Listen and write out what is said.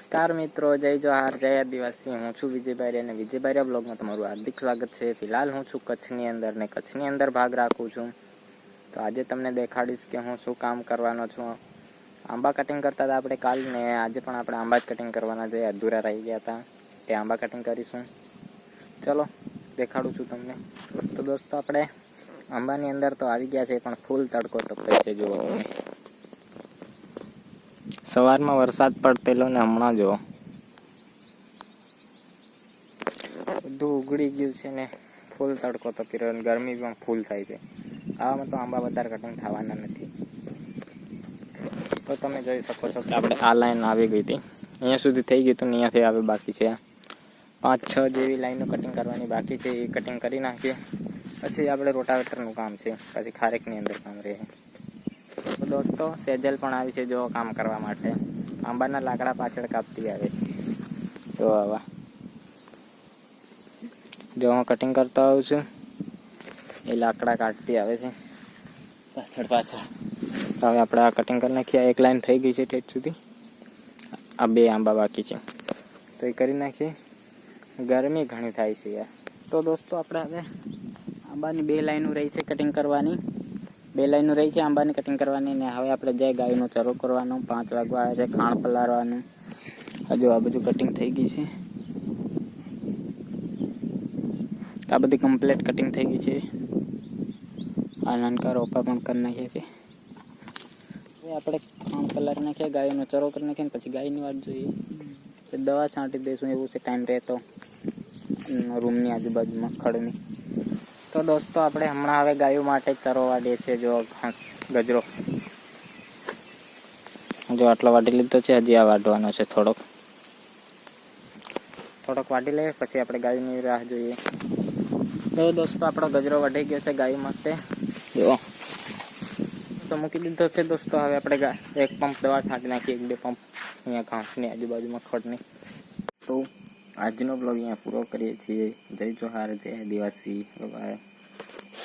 નમસ્કાર મિત્રો, જય જોહાર, જય આદિવાસી। હું છું વિજયભાઈ અને વિજયભાઈ બ્લોગમાં તમારું હાર્દિક સ્વાગત છે। ફિલહાલ હું છું કચ્છની અંદર ને કચ્છની અંદર ભાગ રાખું છું। તો આજે તમને દેખાડીશ કે હું શું કામ કરવાનો છું। આંબા કટિંગ કરતા હતા આપણે કાલ ને આજે પણ આપણે આંબા જ કટિંગ કરવાના છે। અધૂરા રહી ગયા હતા તે આંબા કટિંગ કરીશું। ચલો દેખાડું છું તમને। તો દોસ્તો આપણે આંબાની અંદર તો આવી ગયા છે પણ ફૂલ તડકો તપે છે। જુઓ તમે, સવારમાં વરસાદ પડતેલો ને હમણાં જો બધું ઉગડી ગયું છે ને ફૂલ તડકો તપી રહ્યો અને ગરમી પણ ફૂલ થાય છે। આવામાં તો આંબા વધારે કટિંગ થવાના નથી। તો તમે જોઈ શકો છો કે આપણે આ લાઈન આવી ગઈ હતી, અહીંયા સુધી થઈ ગઈ હતું, અહીંયાથી આવે બાકી છે। 5-6 જેવી લાઈનો કટિંગ કરવાની બાકી છે, એ કટિંગ કરી નાખીએ। પછી આપણે રોટાવેટરનું કામ છે, પછી ખારેકની અંદર કામ રહે। તો દોસ્તો સેજલ પણ આવી છે જો કામ કરવા માટે। આંબાના લાકડા પાછળ કાપતી આવે છે। જો આવા જો હું કટિંગ કરતો આવું છું, એ લાકડા કાઢતી આવે છે પાછળ। તો હવે આપણે આ કટિંગ કરી નાખીએ। એક લાઈન થઈ ગઈ છે ઠેઠ સુધી, આ 2 આંબા બાકી છે તો એ કરી નાખીએ। ગરમી ઘણી થાય છે યાર। તો દોસ્તો આપણે હવે આંબાની 2 લાઈનો રહી છે કટિંગ કરવાની। 2 લાઈનો રહી છે આંબાની કટિંગ કરવાની ને હવે આપણે જાય ગાયનો ચરો કરવાનો। 5 વાગવા આવે છે, ખાણ પલાળવાનું। હજુ આ બધું કટિંગ થઈ ગઈ છે, આ બધી કમ્પ્લીટ કટિંગ થઈ ગઈ છે। આ નાનકા રોપા પણ કરી નાખ્યા છે। હવે આપણે ખાણ પલાળી નાખીએ, ગાયનો ચરો કરી નાખીએ ને પછી ગાયની વાત જોઈએ। દવા છાંટી દઈશું એવું છે ટાઈમ રહે તો રૂમની આજુબાજુમાં ખડની। તો દોસ્તો આપણે હમણાં હવે ગાયો માટે ચરો વાળીએ છીએ। જો ઘાસ ગજરો જો આટલો વાટી લીધો છે, હજી આ વાટવાનો છે થોડોક વાટી લઈએ પછી આપણે ગાયની રાહ જોઈએ। તો દોસ્તો આપણો ગજરો વઢી ગયો છે ગાય માટે। જો તો મૂકી દીધો છે દોસ્તો। હવે આપણે 1 પંપ દવા છાંટી નાખીએ, 1-2 પંપ અહીંયા ઘાસની આજુબાજુમાં ખડની। તો આજનો બ્લોગ અહીંયા પૂરો કરીએ છીએ। જય જોહાર, જય આદિવાસી, બાય।